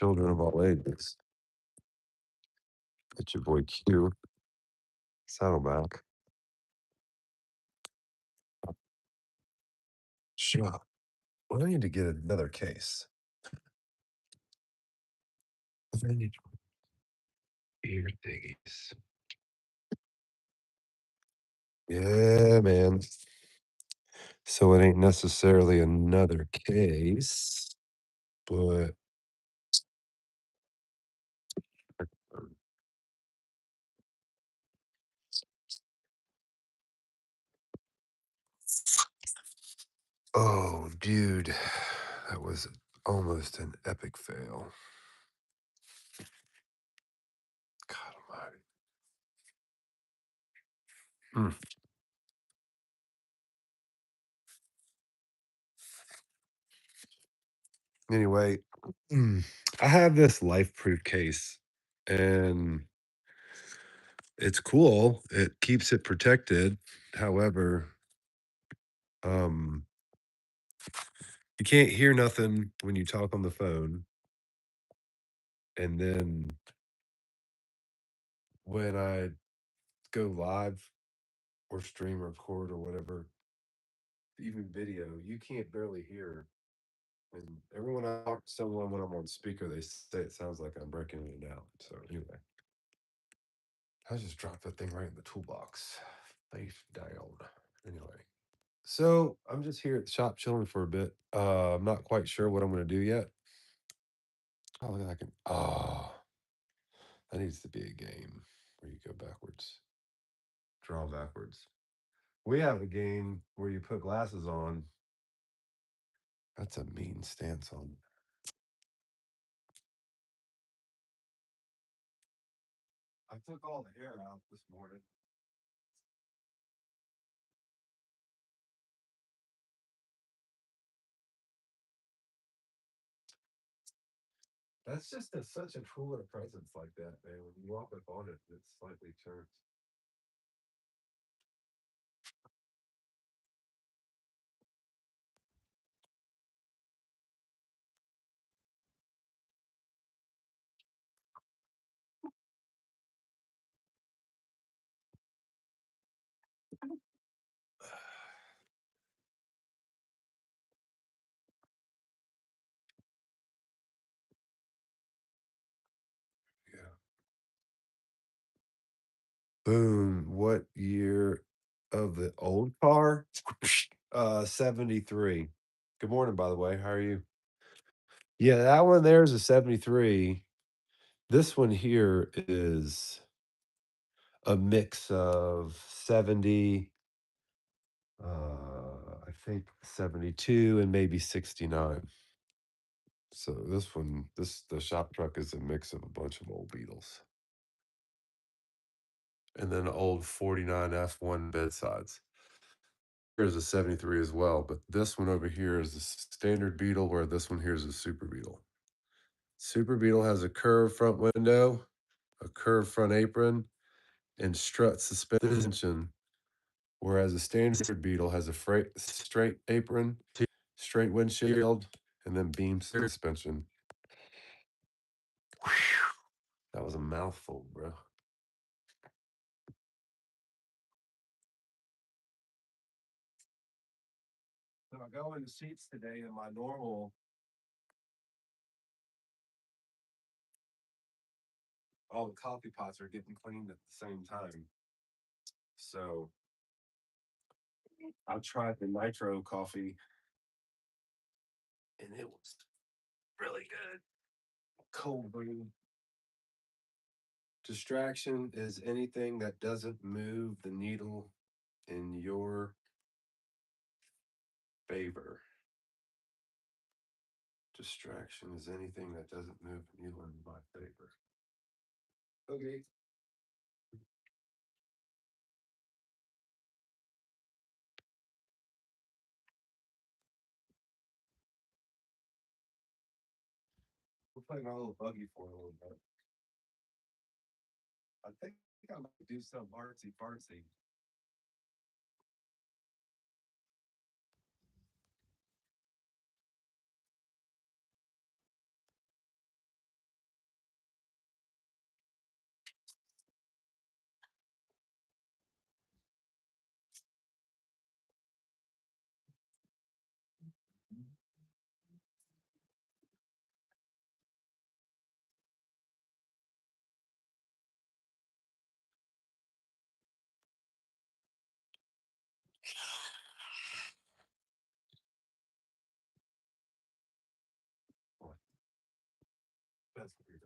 children of all ages. It's your boy Q, Saddleback. Sure. Well, I need to get another case. I need ear thingies. Yeah, man. So it ain't necessarily another case, but oh, dude, that was almost an epic fail. God almighty. Hmm. Anyway, I have this life proof case and it's cool. It keeps it protected. However, um, you can't hear nothing when you talk on the phone. And then when I go live or stream or record or whatever, even video, you can't barely hear. And everyone I talk to someone when I'm on speaker, they say it sounds like I'm breaking it out. So anyway, I just dropped that thing right in the toolbox. Face down. Anyway. So I'm just here at the shop chilling for a bit. I'm not quite sure what I'm gonna do yet. Oh, look at that. That needs to be a game where you go backwards, draw backwards. We have a game where you put glasses on. That's a mean stance on. I took all the hair out this morning. That's just such a cooler presence like that, man. When you walk up on it, it slightly turns. Yeah. Boom. What year of the old car? 73. Good morning, by the way. How are you? Yeah, that one there is a 73. This one here is a mix of 70, I think 72 and maybe 69. So this one, the shop truck is a mix of a bunch of old Beetles. And then old 49 F1 bedsides. Here's a 73 as well, but this one over here is the standard Beetle, where this one here is a Super Beetle. Super Beetle has a curved front window, a curved front apron, and strut suspension, whereas a standard Beetle has a straight apron, straight windshield, and then beam suspension. That was a mouthful, bro. So I go in the seats today in my normal. All the coffee pots are getting cleaned at the same time. So I tried the nitro coffee and it was really good. Cold brew. Distraction is anything that doesn't move the needle in your favor. Distraction is anything that doesn't move the needle in my favor. Okay. We're playing our little buggy for a little bit. I think I might do some artsy fartsy. What? That's weird.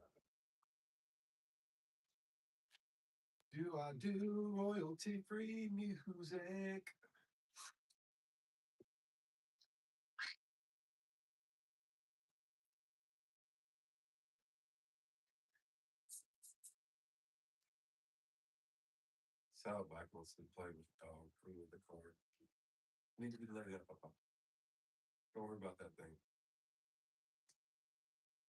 Do I do royalty free music? Soundbite wants to play with the dog, play with the car. Need to be let up. Don't worry about that thing.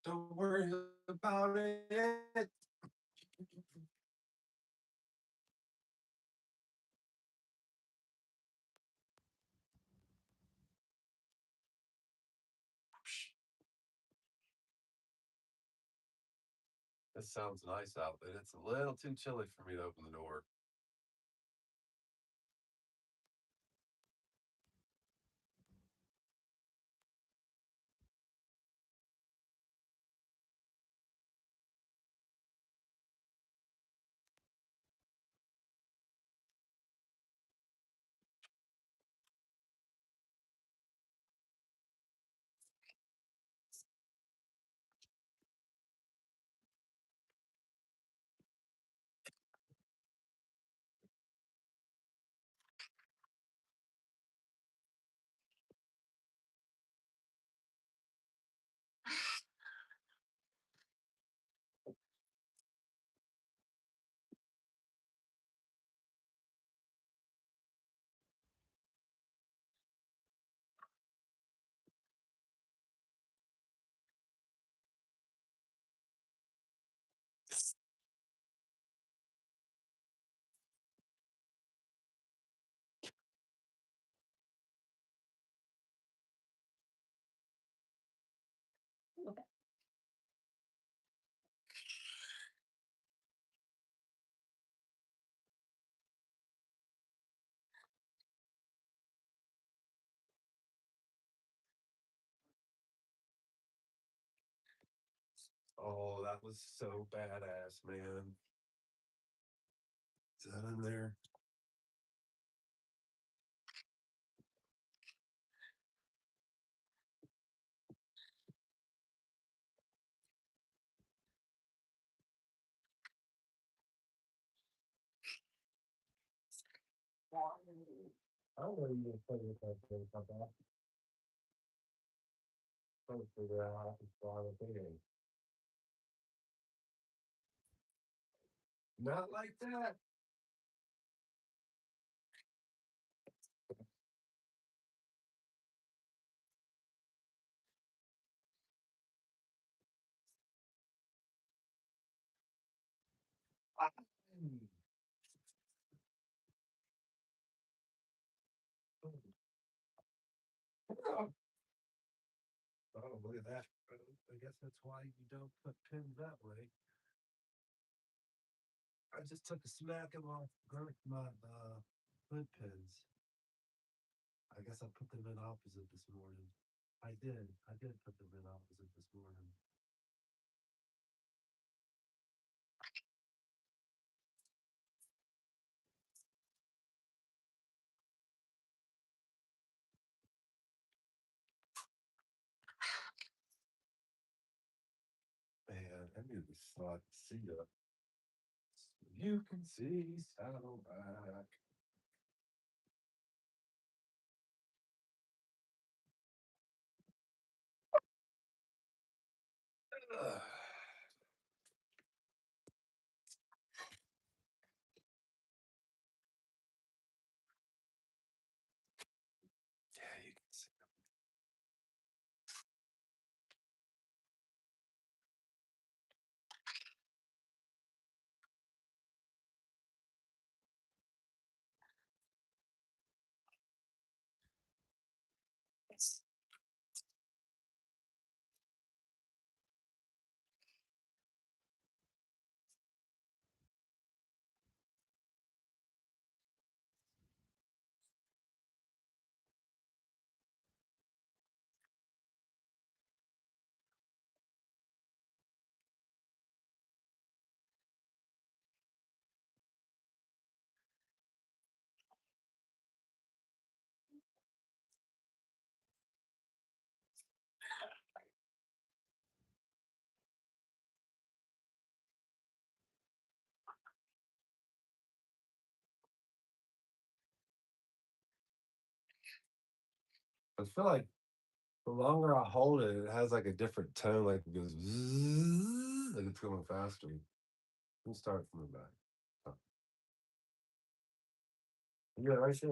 Don't worry about it. It sounds nice out, but it's a little too chilly for me to open the door. Oh, that was so badass, man. Is that in there? I don't know you play with that thing, how about trying to figure out how to fly the thing. Not like that. Oh, look at that. I guess that's why you don't put pins that way. I just took a smack of my hood pins. I guess I put them in opposite this morning. I did. I did put them in opposite this morning. Man, I need to start to see up. You can see Saddleback. Ugh. Yeah, you can see. I feel like the longer I hold it, it has like a different tone, like it goes zzz, like it's going faster. Let me start from the back. Oh, yeah, right there.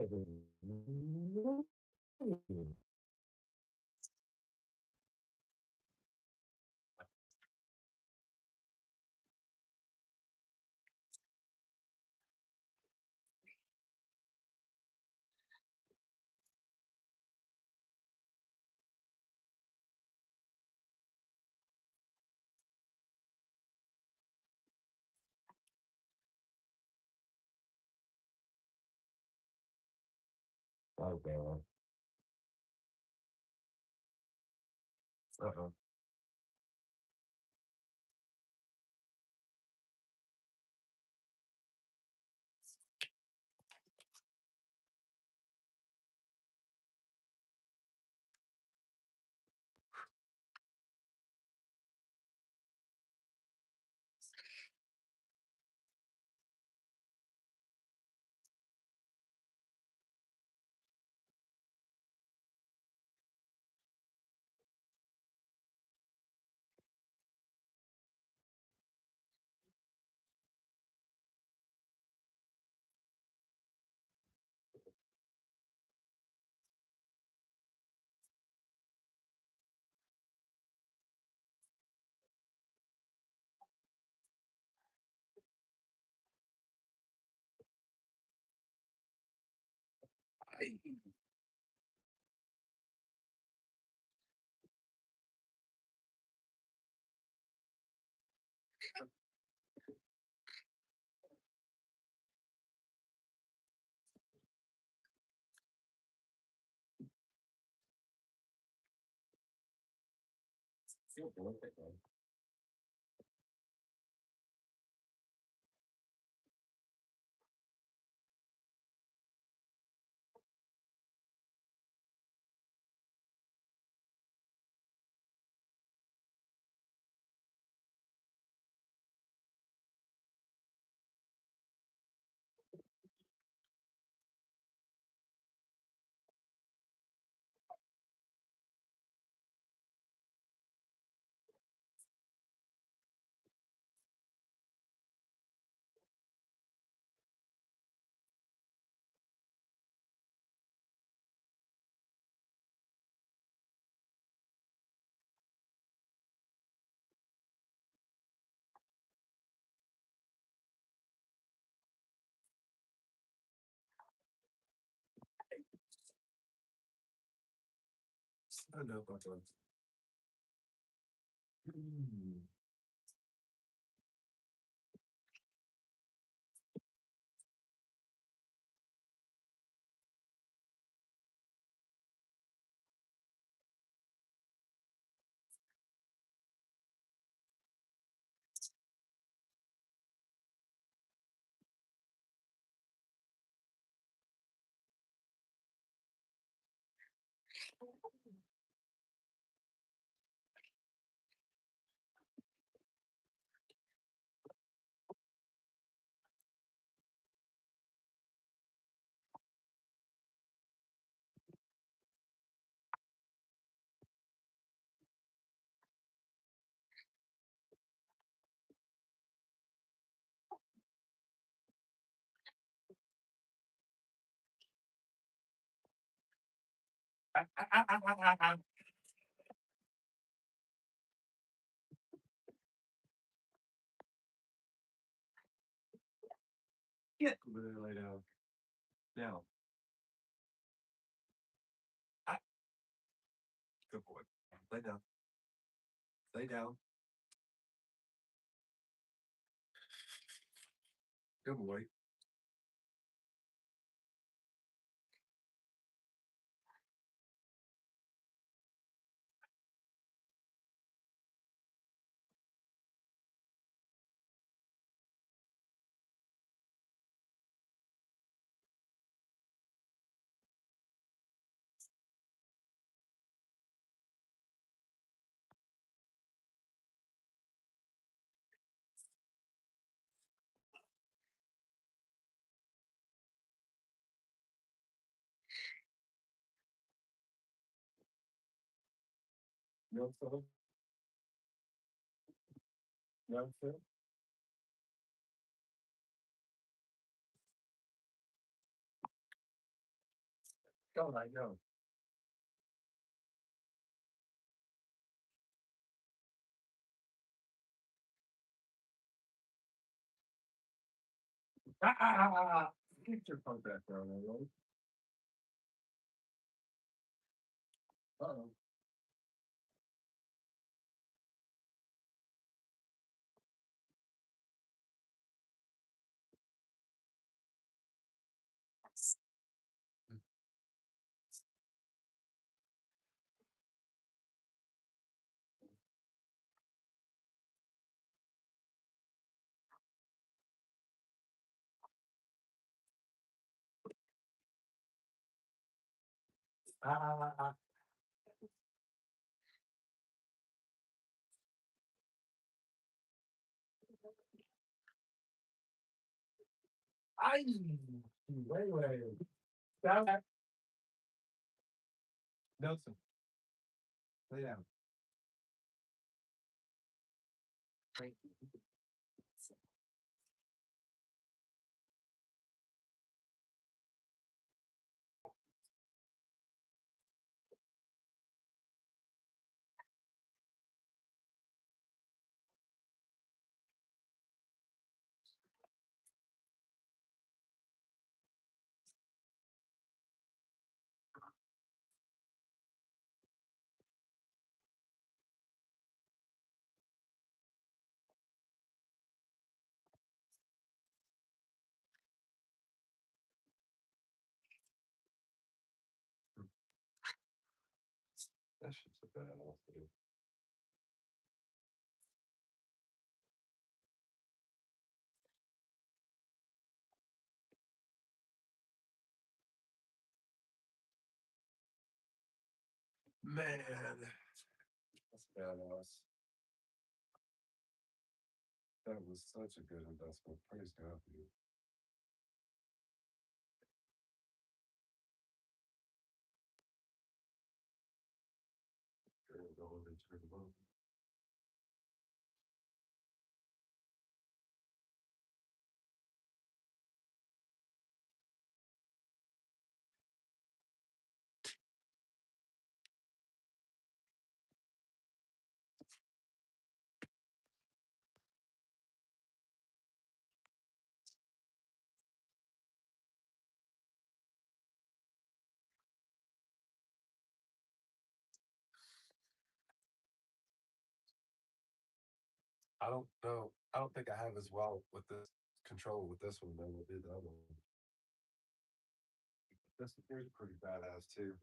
Okay. Uh-oh. I know about that. Get lay down. Now. Ah, good boy. Lay down. Lay down. Good boy. No phone? No phone? Don't I know? Get your phone back down there, right? Uh-oh. Ah, ay, wait, wait. Down. Nelson, lay down. Thank you. That shit's a bad idea. Man, that's badass. That was such a good investment. Praise God for you. Go over and turn them on. I don't know. I don't think I have as well with this control with this one than I did the other one. This here's pretty badass too.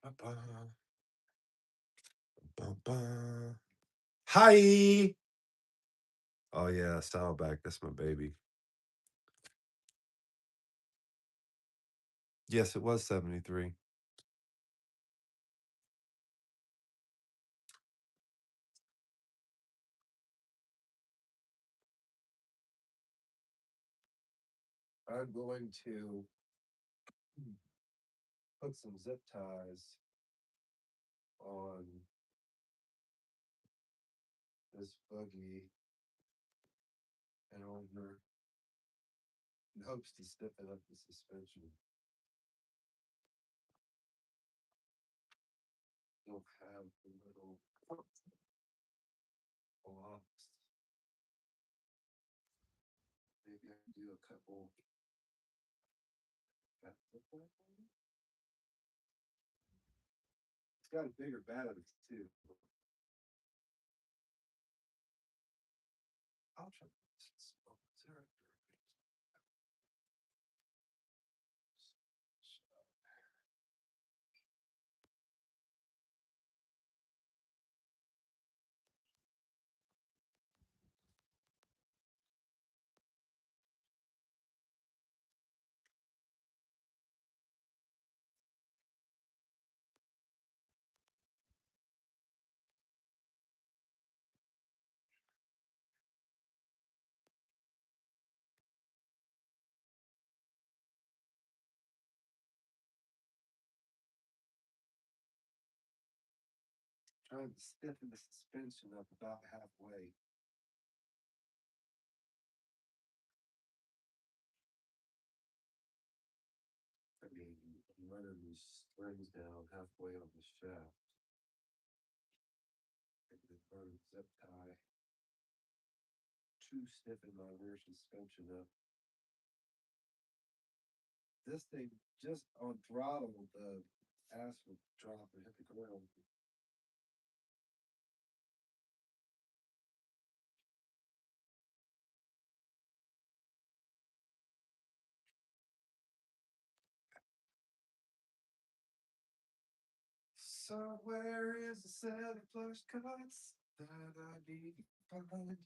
Ba-ba, ba-ba. Hi. Oh yeah, Saddleback. That's my baby. Yes, it was 73. I'm going to put some zip ties on this buggy and over in hopes to stiffen up the suspension. You'll have the little blocks. Maybe I can do a couple. It's got a bigger battery too. I'll try. trying to stiffen the suspension up about halfway. I mean, I'm running these springs down halfway on the shaft. And then run zip tie to stiffen my rear suspension up. This thing just on throttle, the ass would drop and hit the ground. Somewhere is a set of plush cuts that I need to find.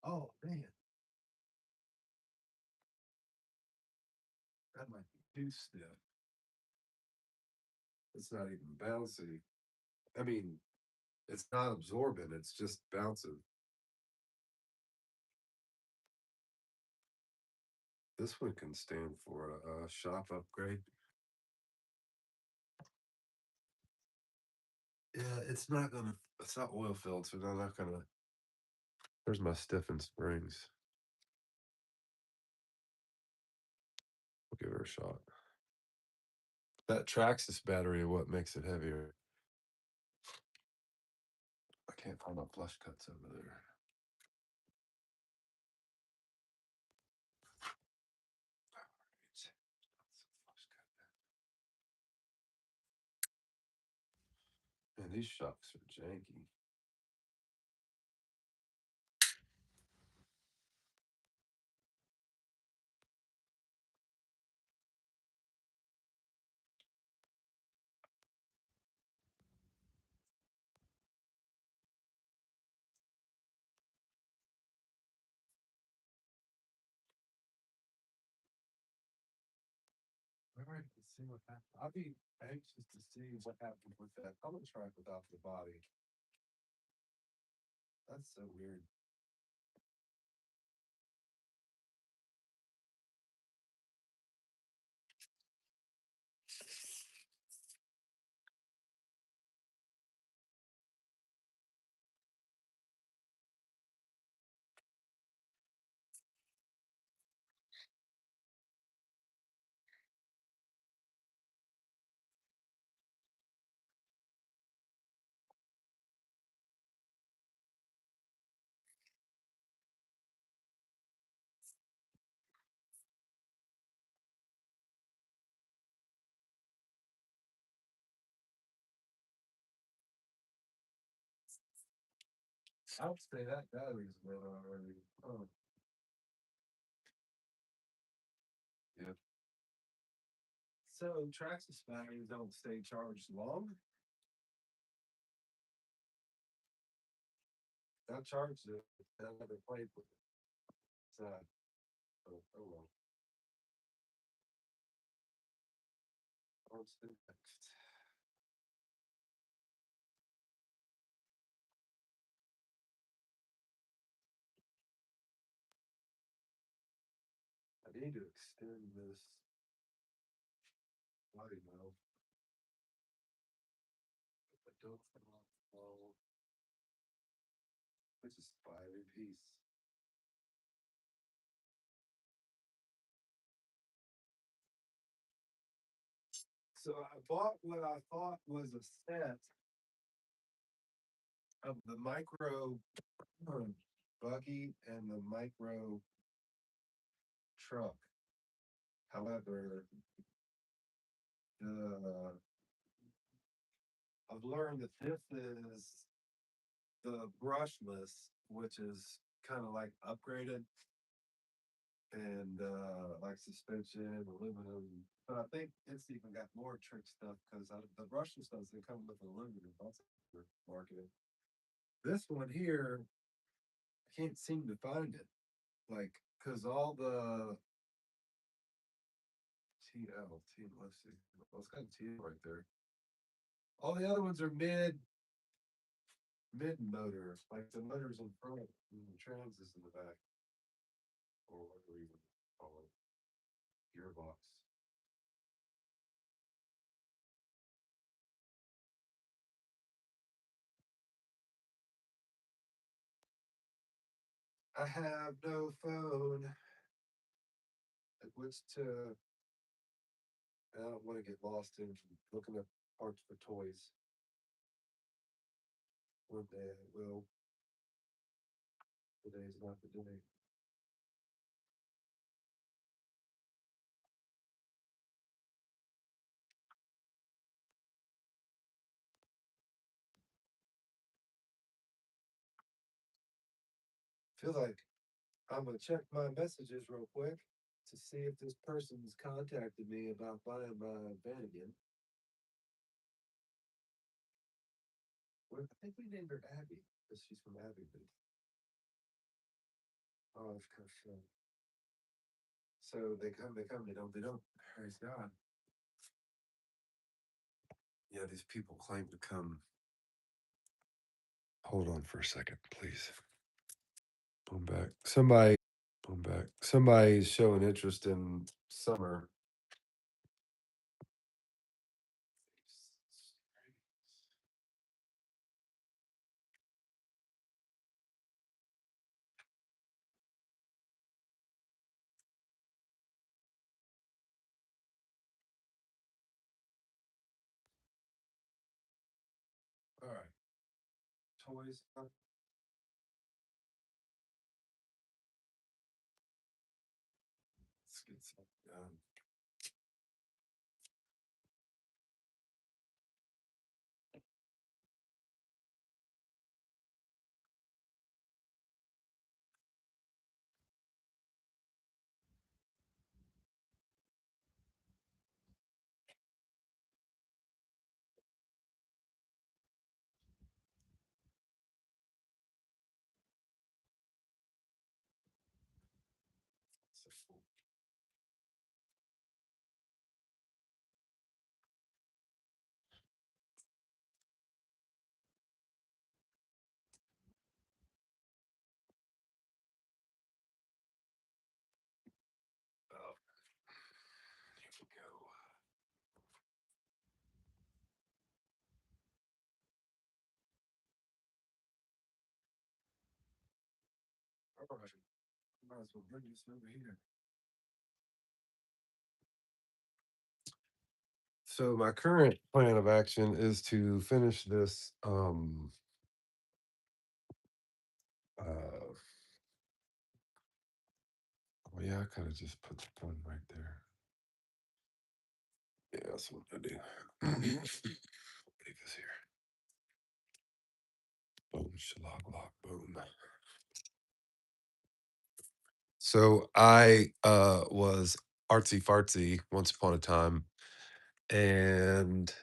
Oh man, that might be too stiff. It's not even bouncy. I mean, it's not absorbent, it's just bouncing. This one can stand for a shop upgrade. Yeah, it's not oil filled, so they're not gonna. There's my stiffened springs. We'll give her a shot. That Traxxas battery, what makes it heavier? I can't find my flush cuts over there. Man, these shocks are janky. All right, let's see what happens. I'll be anxious to see what happens with that color track without the body. That's so weird. I would say that battery's lit already. Oh, yeah. So Traxxas batteries don't stay charged long. I charged it. I never played with it. Sad. Oh well. What's the next? I need to extend this body now. I don't fall, which is 5 a piece. So I bought what I thought was a set of the micro buggy and the micro truck. However, the I've learned that this is the brushless, which is kind of like upgraded and like suspension, aluminum. But I think it's even got more trick stuff because the brushless ones they come with aluminum. That's marketing. This one here, I can't seem to find it. Like, because all the let's see, well, it's got a T right there. All the other ones are mid motor, like the motor's in front and the trans is in the back, or whatever you call it, gearbox. I have no phone at which to. I don't want to get lost in looking up parts for toys. One day I will. Today's not the day. Feel like I'm gonna check my messages real quick to see if this person's contacted me about buying my van again. Well, I think we named her Abby because she's from Abbeville. Oh, that's kind of fun. So they come, they don't. Praise God. Yeah, these people claim to come. Hold on for a second, please. Boom back. Boom back. Somebody's showing interest in summer. All right, toys. Let's get some done. Oh, here we go. All right, might as well bring this over here. So my current plan of action is to finish this. Well, yeah, I could have just put the button right there. Yeah, that's what I do. Leave this here. Boom, shalog, lock, boom. So I was artsy fartsy once upon a time and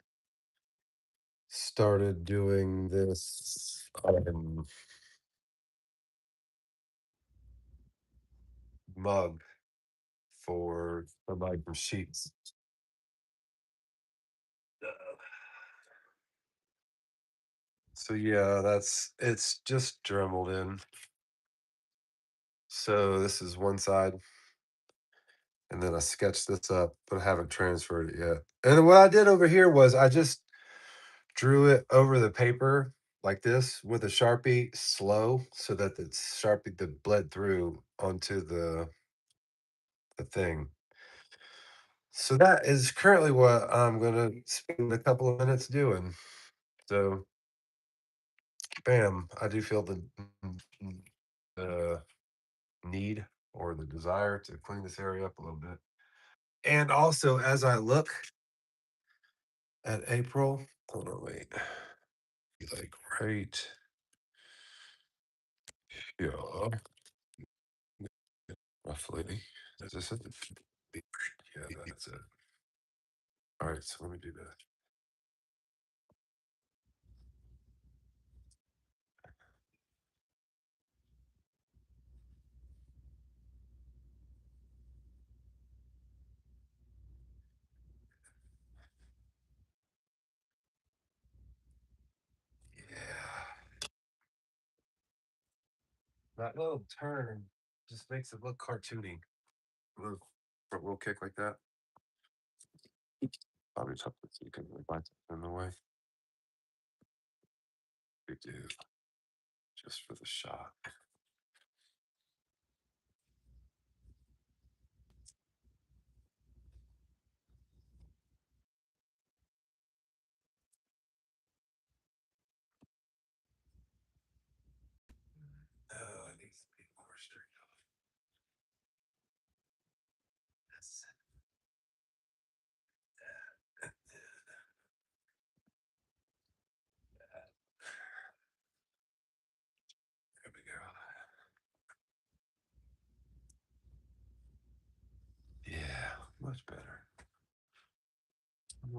started doing this mug for my sheets. So yeah, it's just dremeled in. So this is one side, and then I sketched this up, but I haven't transferred it yet. And then what I did over here was I just drew it over the paper like this with a Sharpie slow so that the Sharpie that bled through onto the thing. So that is currently what I'm gonna spend a couple of minutes doing. So bam, I do feel the need or the desire to clean this area up a little bit. And also as I look at April, hold on, wait. Like right here, roughly. Is this it? Yeah, that's it. All right, so let me do that. Yeah. That little turn just makes it look cartoony. A little front wheel kick like that. Probably something so you can find something in the way. Big deal. Just for the shot.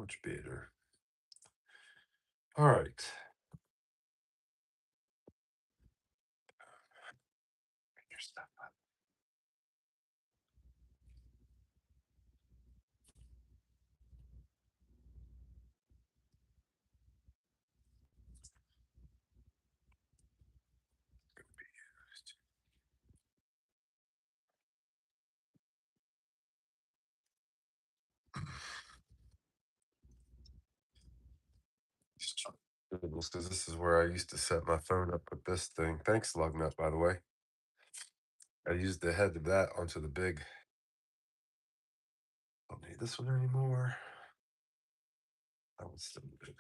Much better. All right. Your stuff up. Because this is where I used to set my phone up with this thing. Thanks, Lugnut, by the way. I used the head of that onto the big. I don't need this one anymore. That one's still good.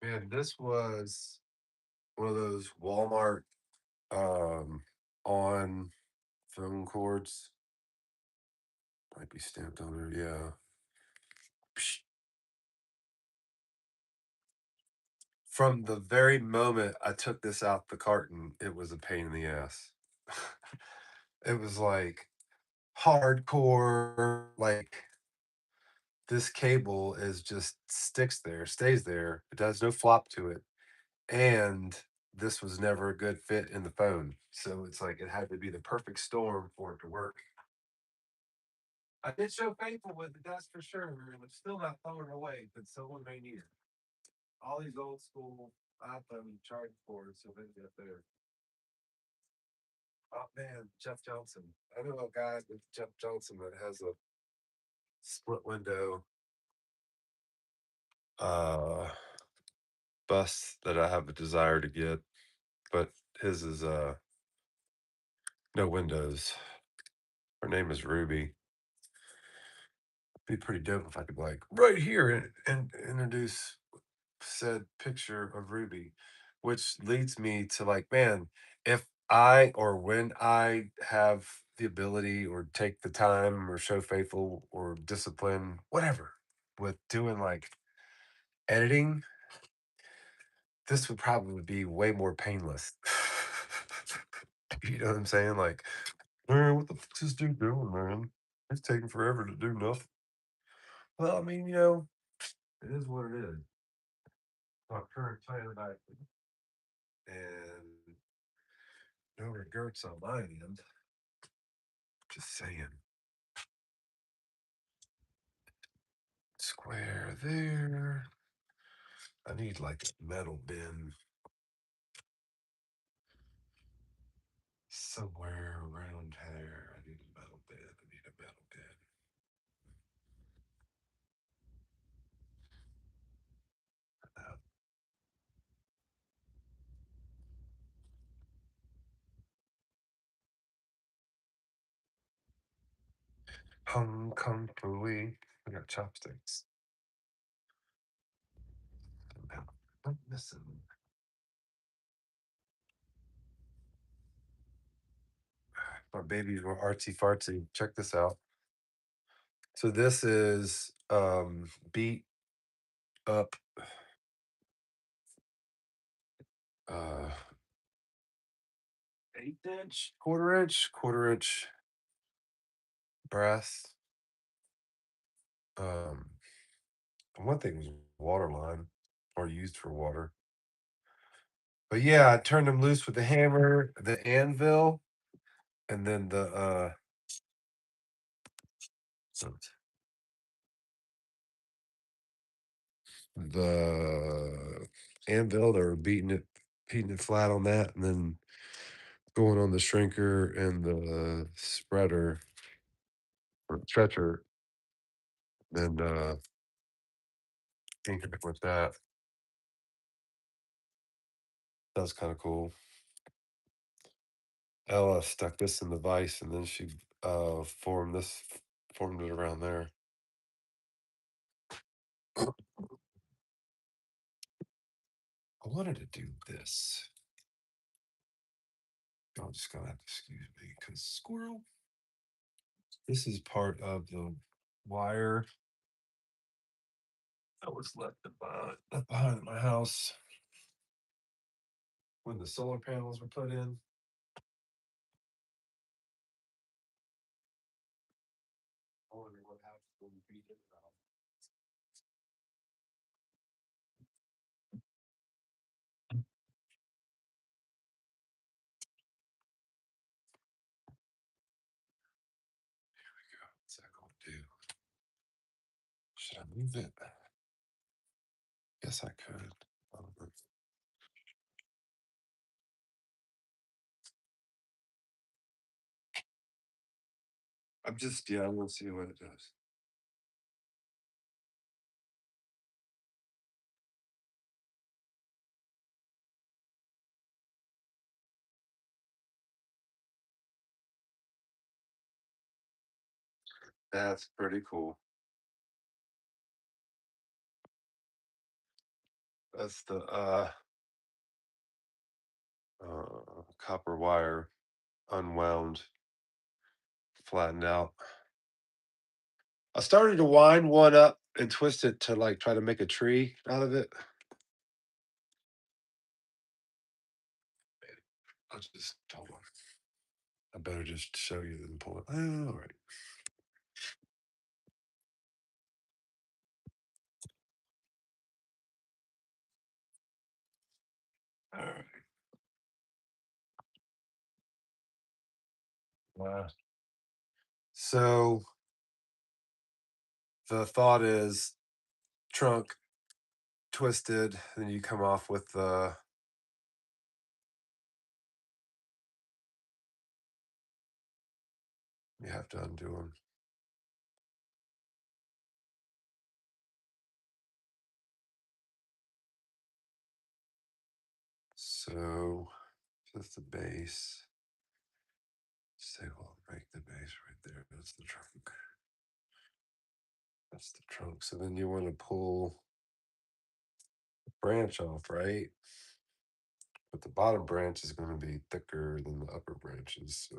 Man, this was one of those Walmart um on phone cords. Might be stamped on there, yeah. Psh. From the very moment I took this out the carton, it was a pain in the ass. It was like hardcore, like this cable is just sticks there, stays there. It does no flop to it. And this was never a good fit in the phone. So it's like it had to be the perfect storm for it to work. I did show faithful with it, that's for sure. And I'm still not throwing it away, but someone may need it. All these old school iPhone charge cords, so they get there. Oh man, Jeff Johnson. I know a guy with Jeff Johnson that has a split window uh bus that I have a desire to get, but his is no windows. Her name is Ruby. Be pretty dope if I could like right here and introduce said picture of Ruby, which leads me to like, man, if I or when I have the ability or take the time or show faithful or discipline, whatever, with doing like editing, this would probably be way more painless. You know what I'm saying? Like, man, what the fuck's this dude doing, man? It's taking forever to do nothing. Well, I mean, it is what it is. My current plan of action. And no regrets on my end. Just saying. Square there. I need like a metal bin somewhere around here. I need a metal bin. I need a metal bin. Hung Kong Fooey. I got chopsticks. I'm missing. My babies were artsy fartsy. Check this out. So this is beat up uh 1/8 inch, quarter inch brass. Um one thing was water line or used for water. But yeah, I turned them loose with the hammer, the anvil, and then so- the anvil. They were beating it flat on that, and then going on the shrinker and the spreader or stretcher, and inking it with that. That was kind of cool. Ella stuck this in the vise, and then she formed it around there. I wanted to do this. Y'all just gonna have to excuse me, because squirrel. This is part of the wire that was left behind my house when the solar panels were put in. I wonder what happens when we beat it out. What's that going to do? Should I move it? Yes, I could. I'm gonna see what it does. That's pretty cool. That's the copper wire unwound, flattened out. I started to wind one up and twist it to like try to make a tree out of it. I'll just hold on. I better just show you than pull it. Oh, all right. All right. So the thought is trunk twisted, then you come off with the you have to undo them. So that's the base. Say, well, break the base right there. That's the trunk. That's the trunk. So then you want to pull the branch off, right? But the bottom branch is going to be thicker than the upper branches. So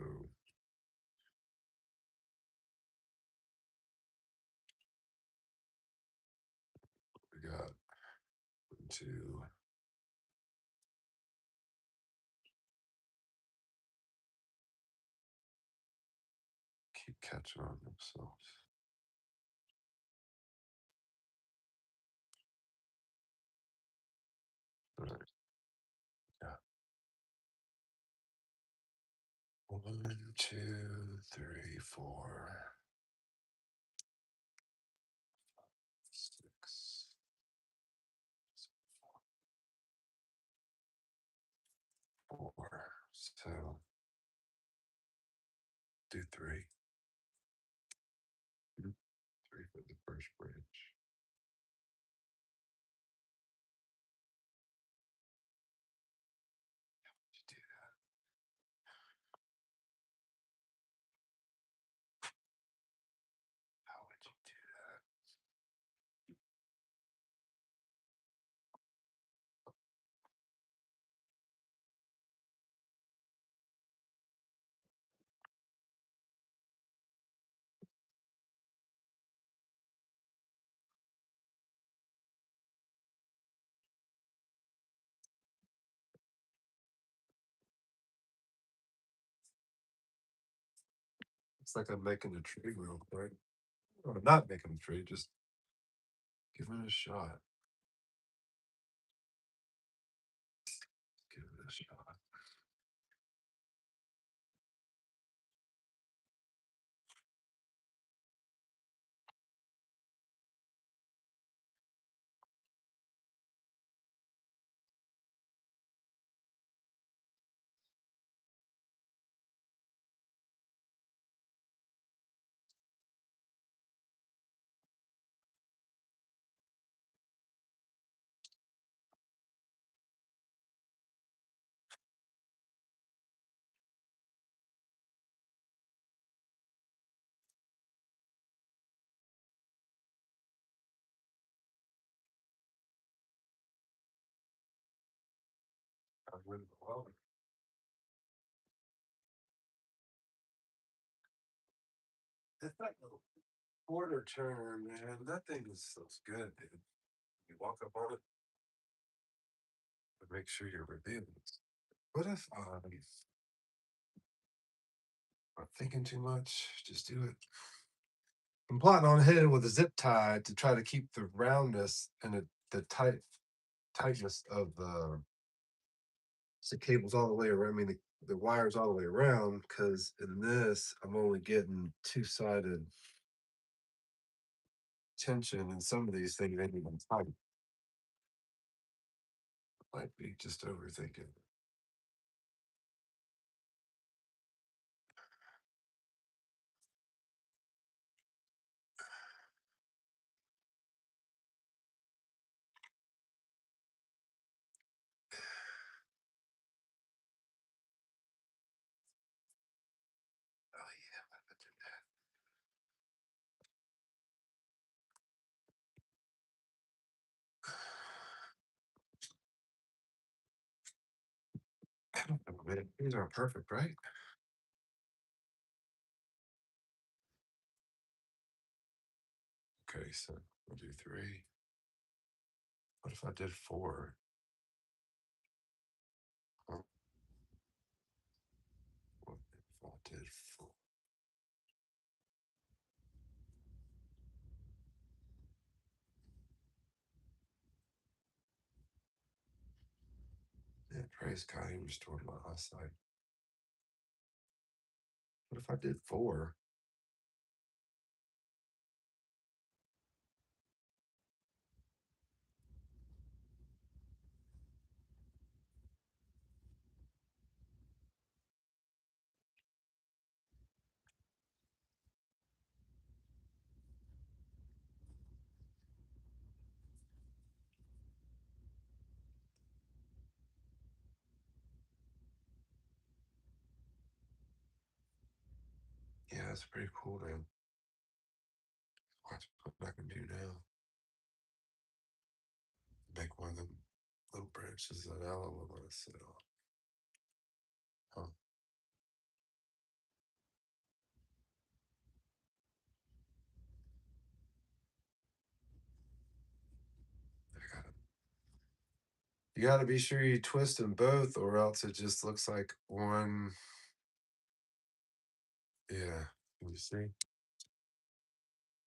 we got 1, 2. Keep catching on themselves. All right. Yeah. 1, 2, 3, 4, 6. Four. So do 3. 3 for the first branch. Do that. How would you do that? It's like I'm making a tree real quick. Or not making a tree, just giving it a shot. Give it a shot. with the welder. It's that little quarter turner, man. That thing looks good, dude. You walk up on it, but make sure you're revealing. What if I'm thinking too much? Just do it. I'm plotting on hitting with a zip tie to try to keep the roundness and the tightness of the cables all the way around. I mean, the wires all the way around. Because in this, I'm only getting two-sided tension, and some of these things ain't even tight. Might be just overthinking. Oh yeah, I did that. I don't know, man. These aren't perfect, right? Okay, so we'll do 3. What if I did 4? Huh? What if I did 4? Yeah, praise God, he restored my eyesight. What if I did 4? Yeah, that's pretty cool, man. Watch what I can do now. Make one of them little branches that aloe will want to sit on. Huh. I got it. You got to be sure you twist them both, or else it just looks like one. Yeah. Can you see?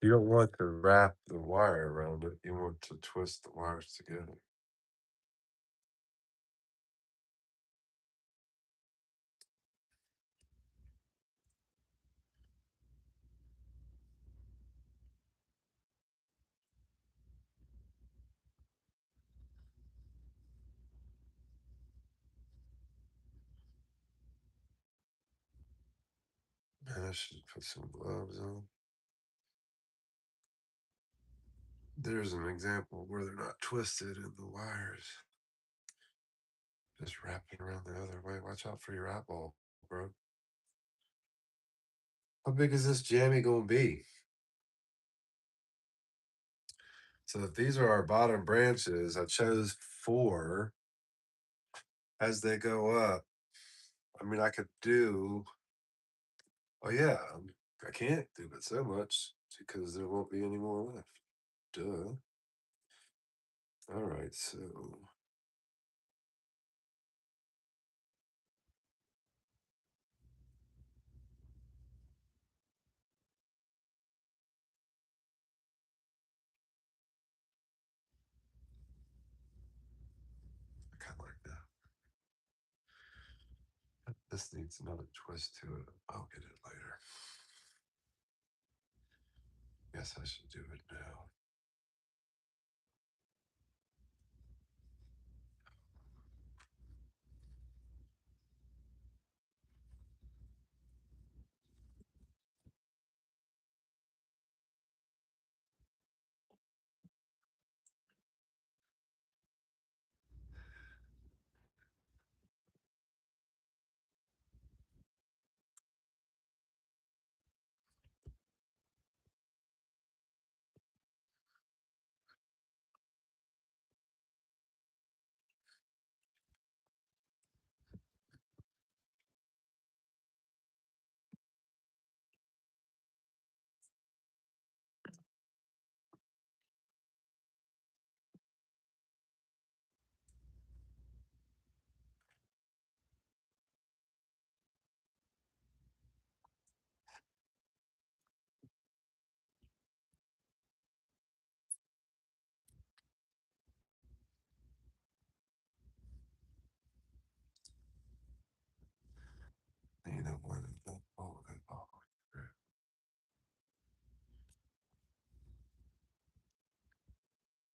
You don't want to wrap the wire around it. You want to twist the wires together. Man, I should put some gloves on. There's an example where they're not twisted and the wires just wrapping around the other way. Watch out for your eyeball, bro. How big is this jammy gonna be? So if these are our bottom branches, I chose 4 as they go up. I mean, I could do, oh yeah, I can't do but so much because there won't be any more left. Duh. All right, so I kind of like that. This needs another twist to it. I'll get it later. Guess I should do it now.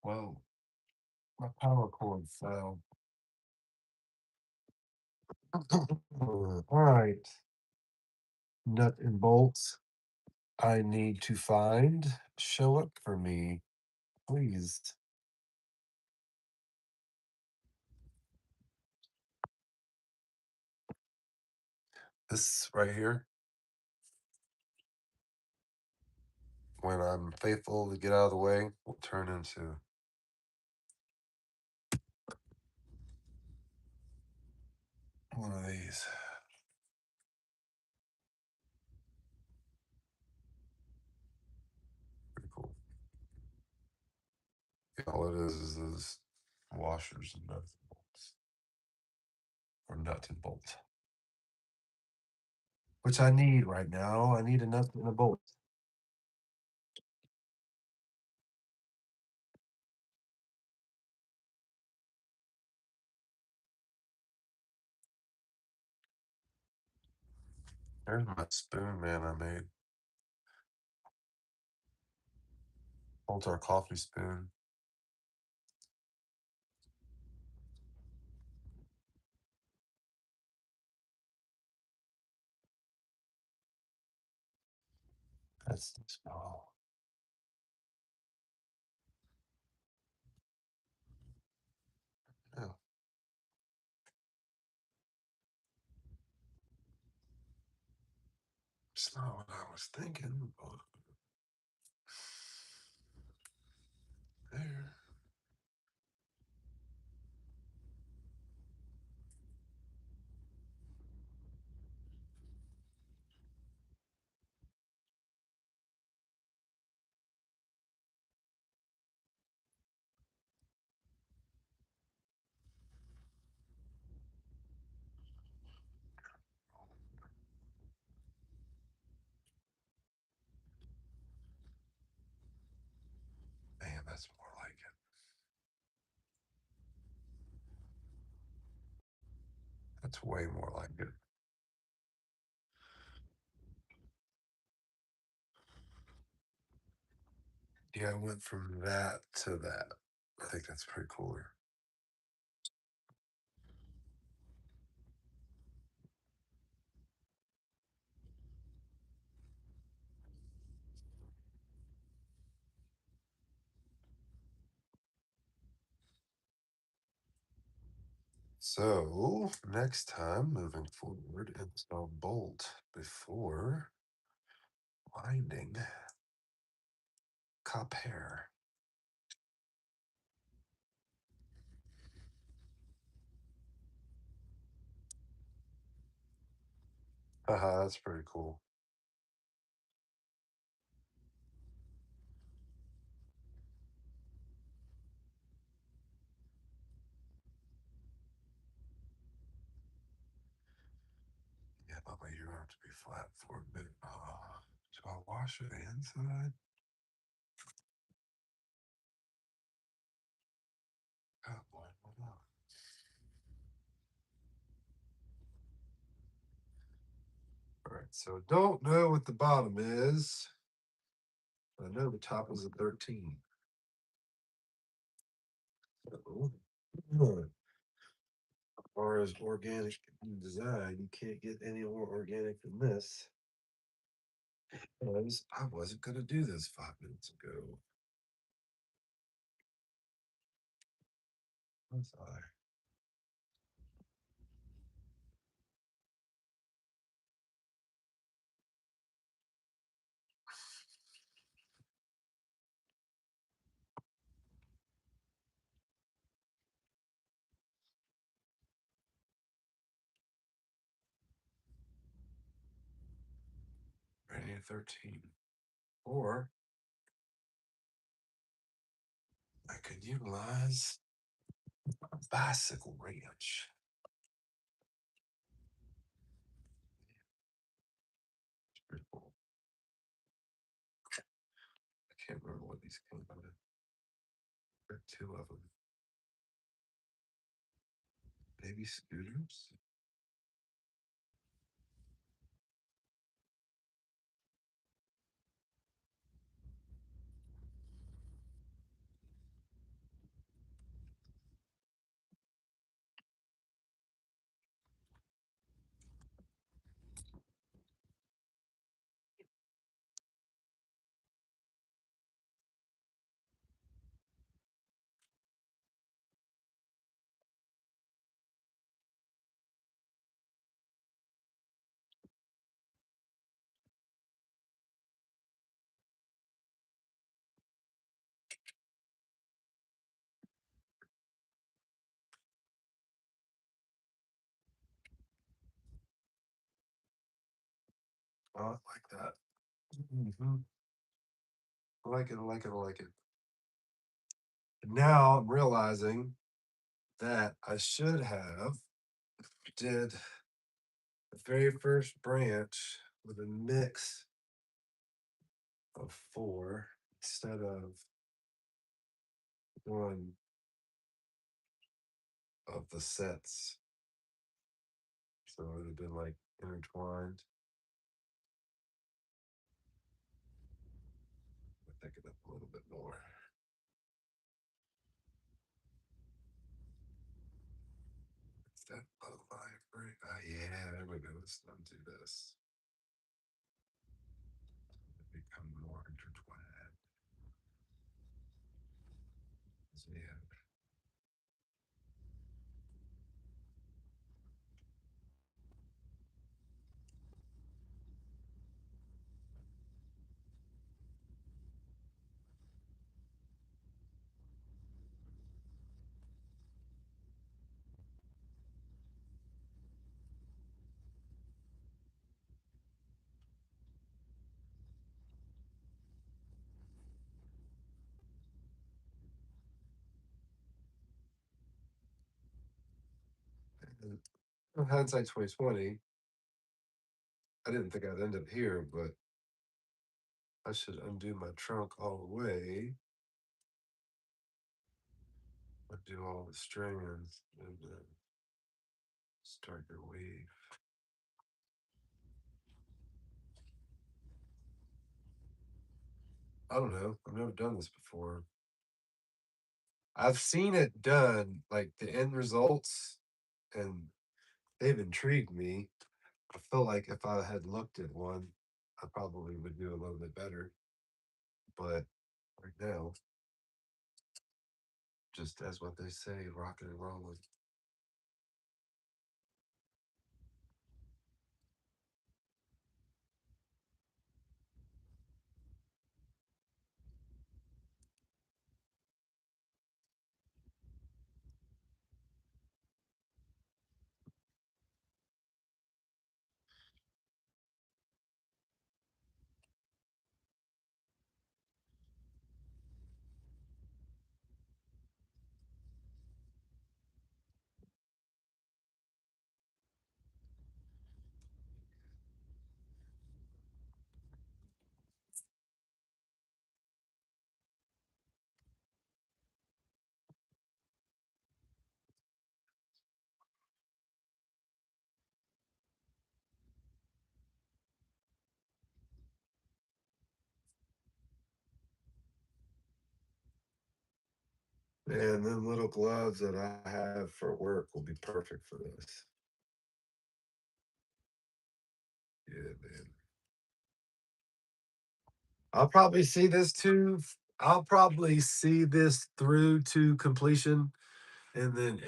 Well, my power cord fell. All right. Nut and bolts I need to find. Show up for me, please. This right here, when I'm faithful to get out of the way, will turn into one of these. Pretty cool. Yeah, all it is washers and nuts and bolts. Or nut and bolt. Which I need right now. I need a nut and a bolt. There's my spoon, man, I made. Holds our coffee spoon. That's the small. Yeah. It's not what I was thinking, but there. Man, that's more like it. That's way more like it. Yeah, I went from that to that. I think that's pretty cooler. So next time, moving forward, install bolt before winding copper. Haha, that's pretty cool. Yeah, but you're gonna have to be flat for a bit. Do I wash it inside? Oh boy, why not? All right, so don't know what the bottom is. I know the top is a 13. So, as far as organic design, you can't get any more organic than this. Because I wasn't going to do this 5 minutes ago. Was I? Ready at 13. Or I could utilize a bicycle wrench. It's pretty cool. I can't remember what these came out of. There are two of them. Baby scooters. Oh, I like that. Hmm. I like it. I like it. I like it. Now I'm realizing that I should have did the very first branch with a mix of four instead of one of the sets. So it would have been like intertwined. I'll pick it up a little bit more. Is that low line break? Yeah, there we go. Let's undo this. Become more intertwined. So yeah. And hindsight 2020, I didn't think I'd end up here, but I should undo my trunk all the way. Undo all the strands and then start your weave. I don't know. I've never done this before. I've seen it done, like the end results, and they've intrigued me. I feel like if I had looked at one, I probably would do a little bit better. But right now, just as what they say, rocking and rolling. And them little gloves that I have for work will be perfect for this. Yeah, man. I'll probably see this too. I'll probably see this through to completion and then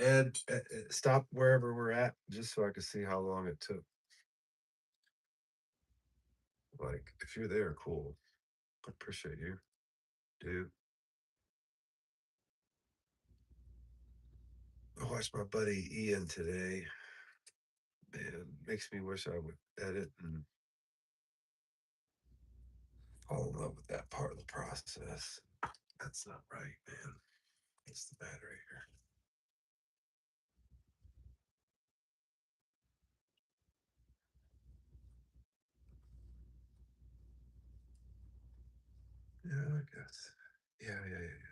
stop wherever we're at just so I can see how long it took. Like, if you're there, cool. I appreciate you, dude. I watched my buddy Ian today. Man, makes me wish I would edit and fall in love with that part of the process. That's not right, man. It's the battery here. Yeah, I guess. Yeah, yeah, yeah,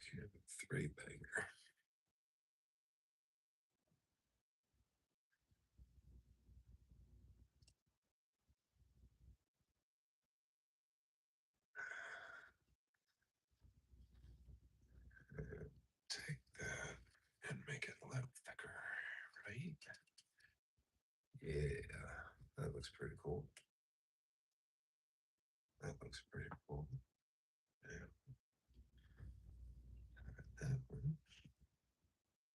Here's a three banger. Take that and make it a little thicker, right? Yeah, that looks pretty cool. That looks pretty cool. Yeah. That one.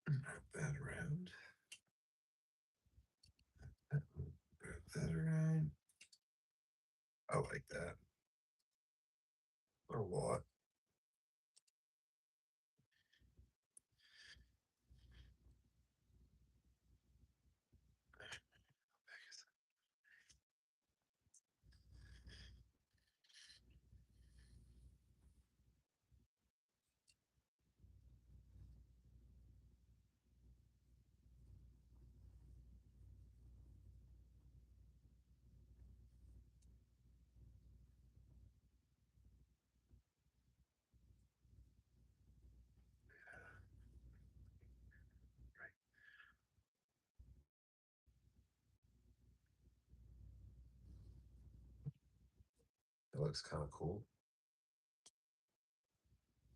Wrap that around. That one. Wrap that around. I like that. Or what? That looks kind of cool.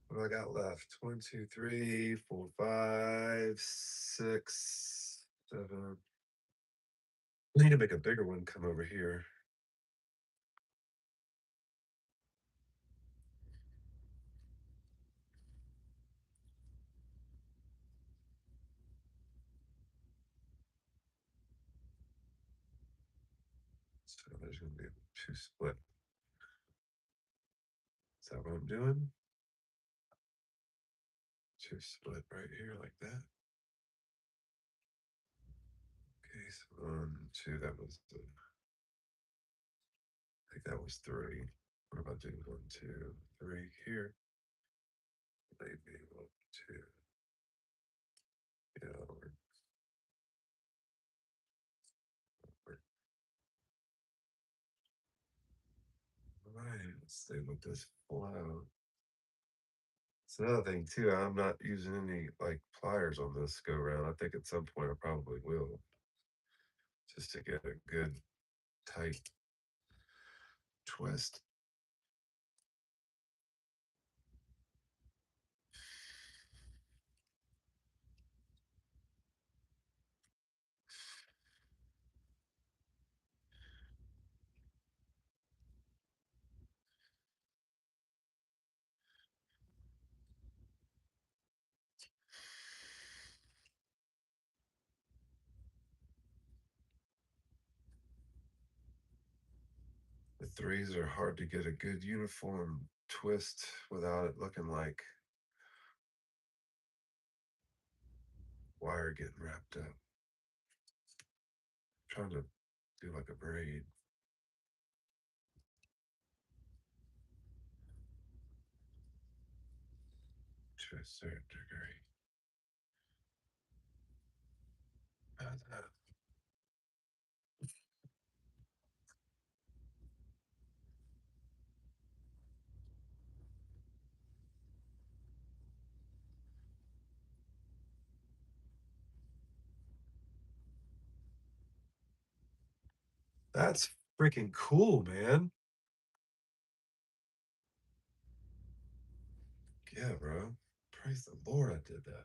What do I got left? 1, 2, 3, 4, 5, 6, 7. I need to make a bigger one come over here. So there's going to be 2 split. Is that what I'm doing? 2 split right here like that. Okay, so 1, 2, that was I think that was 3. What about doing 1, 2, 3 here? Maybe 1, 2. Yeah, right. Let's stay with this flow. It's another thing too. I'm not using any like pliers on this go round. I think at some point I probably will, just to get a good tight twist. The threes are hard to get a good uniform twist without it looking like wire getting wrapped up. I'm trying to do like a braid. To a certain degree. How's that? That's freaking cool, man. Yeah, bro. Praise the Lord, I did that.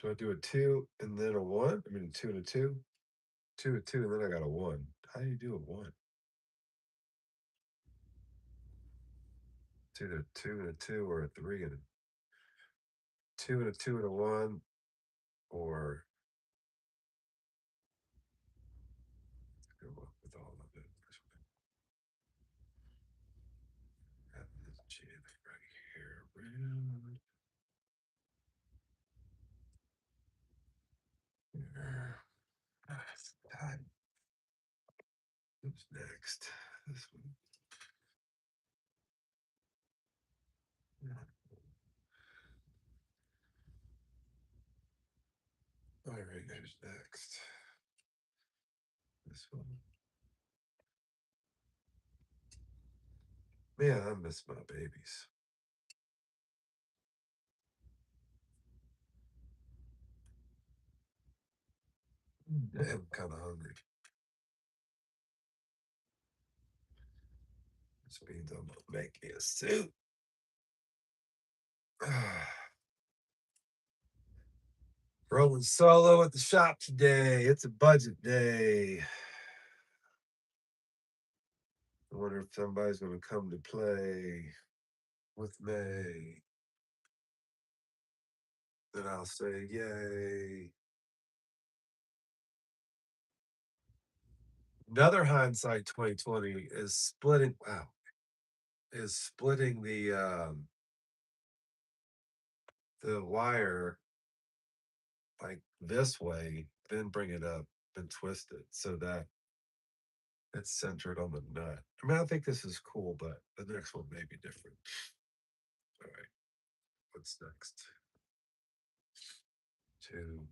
Do I do a 2 and then a 1? I mean, a 2 and a 2? 2 and 2, and then I got a 1. How do you do a 1? It's either 2 and a 2 or a 3 and a 2 and a 2 and a 1, or go up with all of it. Have this jig right here. Round here. God. Who's next? This one. Yeah. All right, who's next? This one. Man, I miss my babies. Damn, kind of hungry. This means I'm gonna make me a soup. Rolling solo at the shop today. It's a budget day. I wonder if somebody's gonna come to play with me. Then I'll say, yay. Another hindsight 2020 is splitting. Wow, is splitting the wire like this way, then bring it up and twist it so that it's centered on the nut. I mean, I think this is cool, but the next one may be different. All right, what's next? Two.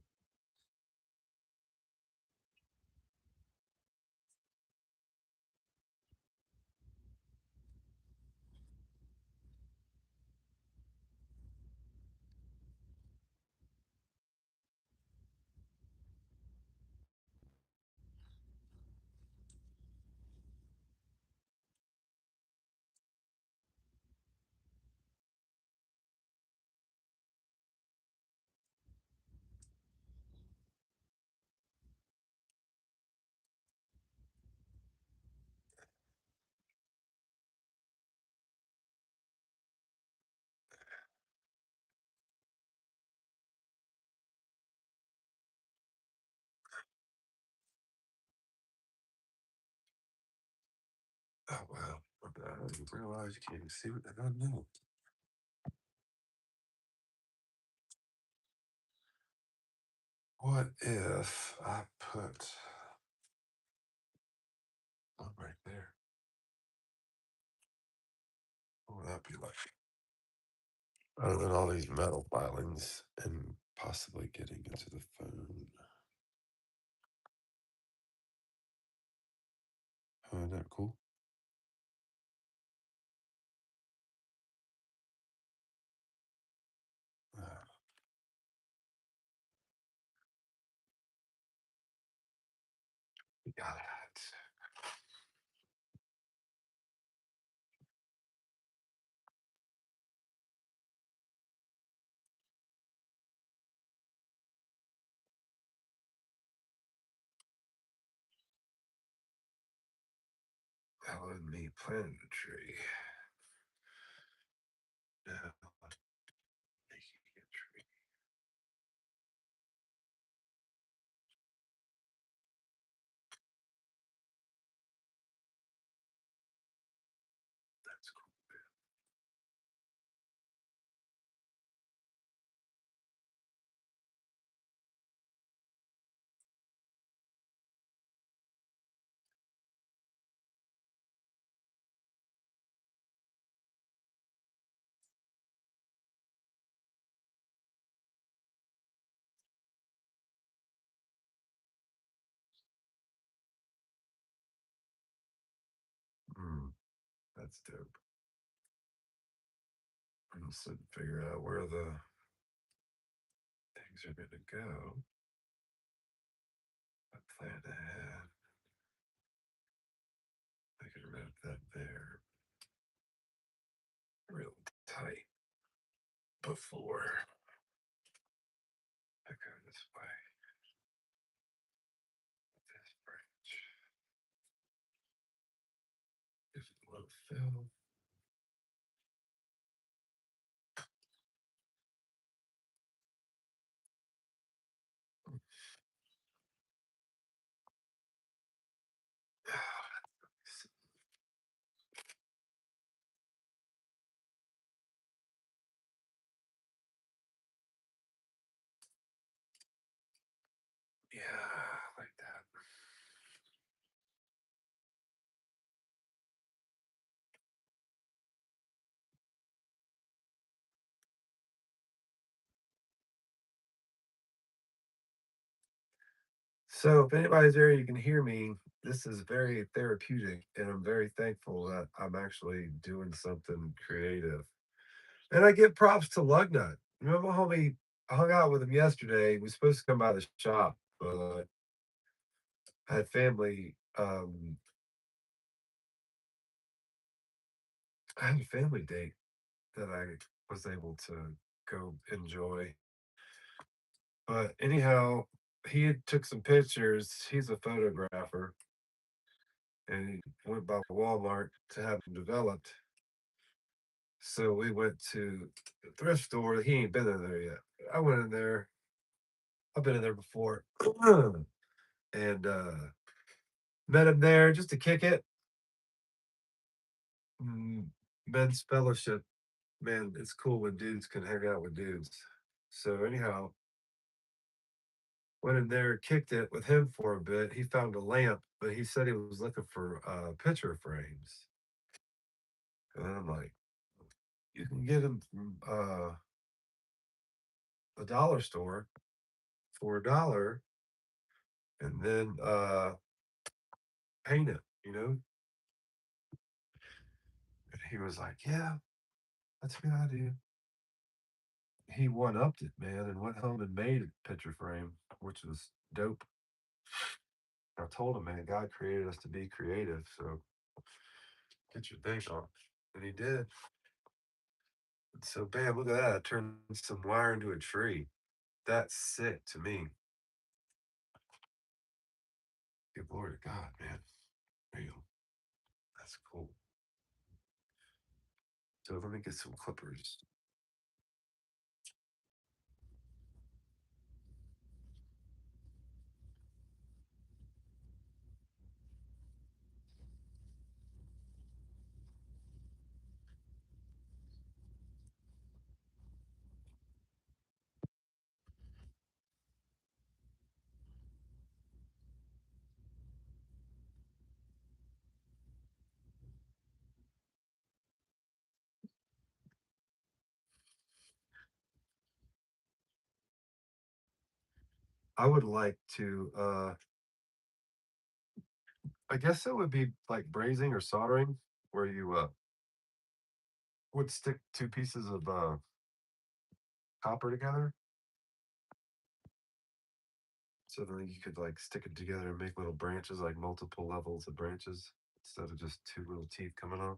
Oh wow, I didn't realize you can't even see what I don't know. What if I put one right there? What would that be like? Other than all these metal filings and possibly getting into the phone. Oh, isn't that cool? Uh, we got it. That was me planting a tree. Now, making a tree. That's cool. That's dope. I'm just trying to figure out where the things are going to go. I plan ahead. I can wrap that there real tight before I go this way. This branch gives it a little fill. Yeah, like that. So if anybody's there, you can hear me. This is very therapeutic, and I'm very thankful that I'm actually doing something creative. And I give props to Lugnut. Remember, homie, I hung out with him yesterday. We are supposed to come by the shop, but I had family. I had a family date that I was able to go enjoy. But anyhow, he had took some pictures. He's a photographer, and he went by Walmart to have them developed. So we went to the thrift store. He ain't been in there yet. I went in there. I've been in there before, and met him there just to kick it. Mm, Men's fellowship, man, it's cool when dudes can hang out with dudes. So anyhow, went in there, kicked it with him for a bit. He found a lamp, but he said he was looking for picture frames. And I'm like, you can get them from a dollar store for $1 and then paint it, you know? And he was like, yeah, that's a good idea. He one upped it, man, and went home and made a picture frame, which was dope. I told him, man, God created us to be creative, so get your thing on. And he did. And so, bam, look at that. I turned some wire into a tree. That's sick to me. Give glory to God, man. Real. That's cool. So let me get some clippers. I would like to, I guess it would be like brazing or soldering, where you would stick two pieces of copper together. So then you could like stick it together and make little branches, like multiple levels of branches instead of just two little teeth coming off.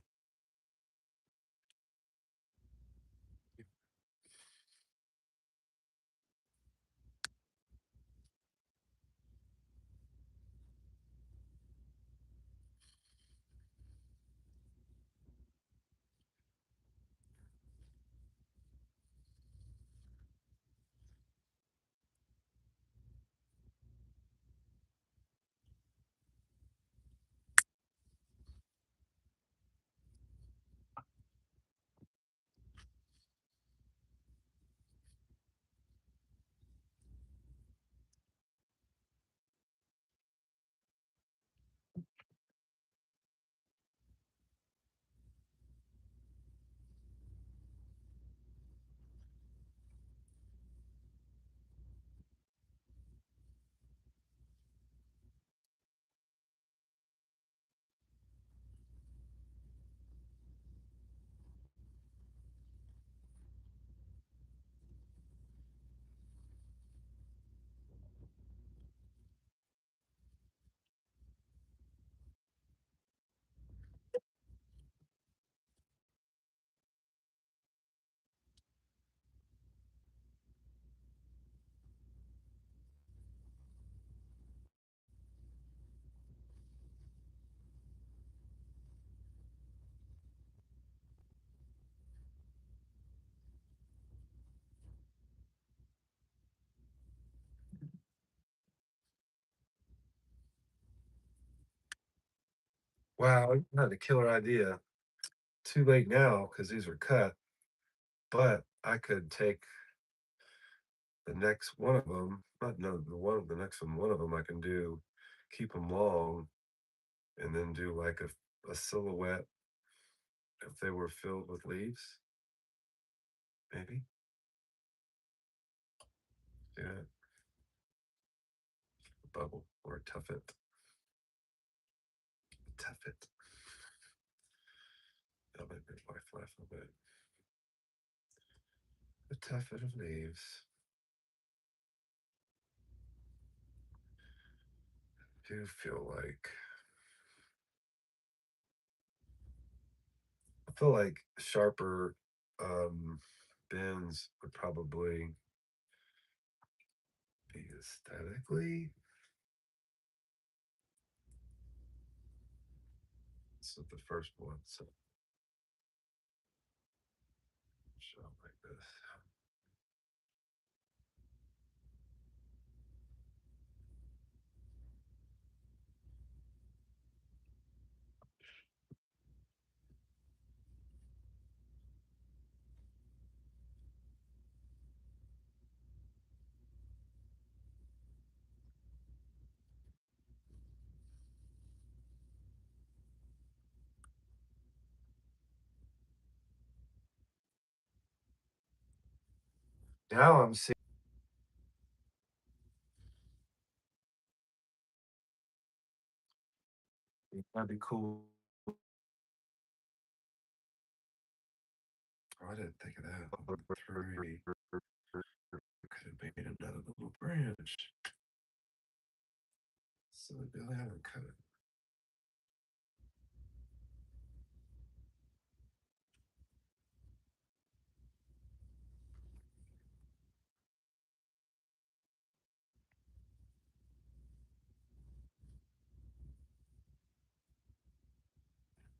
Wow, you had a killer idea. Too late now because these are cut, but I could take the next one of them. Not no, the next one of them I can do, keep them long, and then do like a silhouette if they were filled with leaves, maybe. Yeah, a bubble or a tuffet. Tuffet. That'll make my wife laugh a bit. A tuffet of leaves. do feel like sharper bends would probably be aesthetically. So the first one, so show like this. Now I'm seeing that'd be cool. Oh, I didn't think of that. Three. Could have made another little branch. So Billy, I would cut it.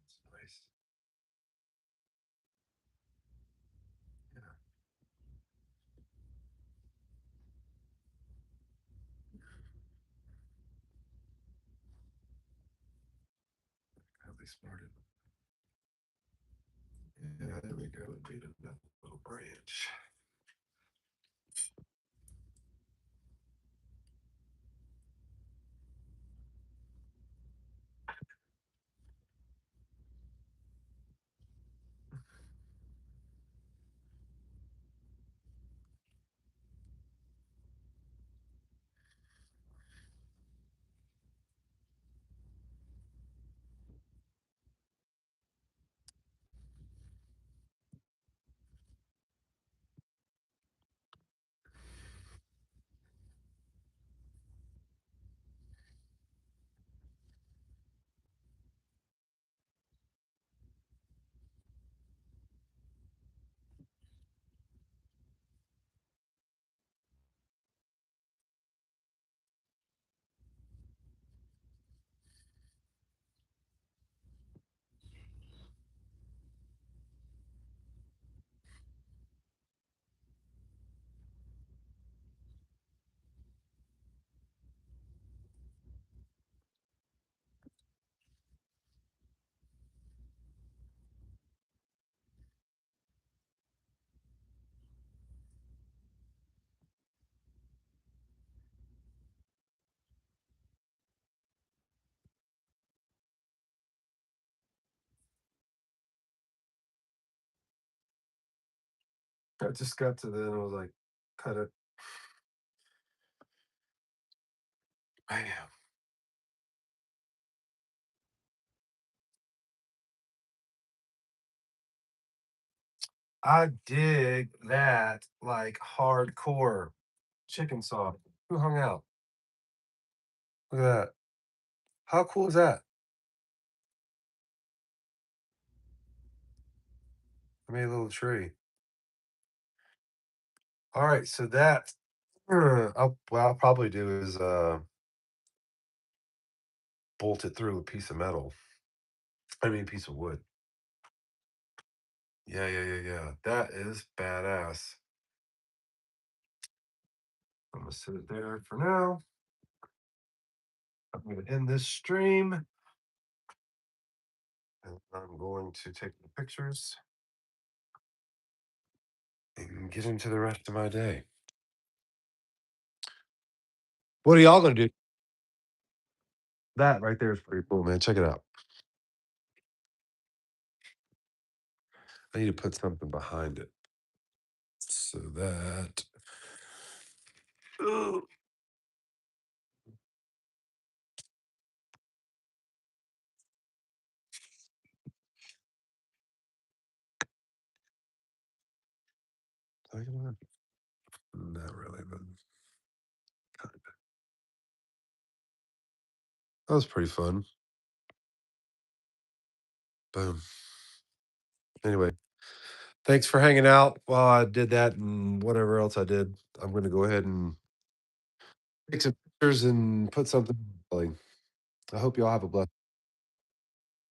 It's nice. Yeah. At least smarted. Yeah, there we go. It made another little branch. I just got to the end. I was like, cut it. Bam. I dig that like hardcore chicken saw. Who hung out? Look at that. How cool is that? I made a little tree. All right, so that what I'll probably do is bolt it through a piece of metal. I mean, piece of wood. Yeah, yeah, yeah, yeah. That is badass. I'm gonna sit it there for now. I'm gonna end this stream, and I'm going to take the pictures and get into the rest of my day. What are y'all gonna do? That right there is pretty cool, man. Check it out. I need to put something behind it so that. Ugh. Not really, but That was pretty fun. Boom. Anyway, thanks for hanging out while I did that and whatever else I did. I'm gonna go ahead and take some pictures and put something. I hope you all have a blessed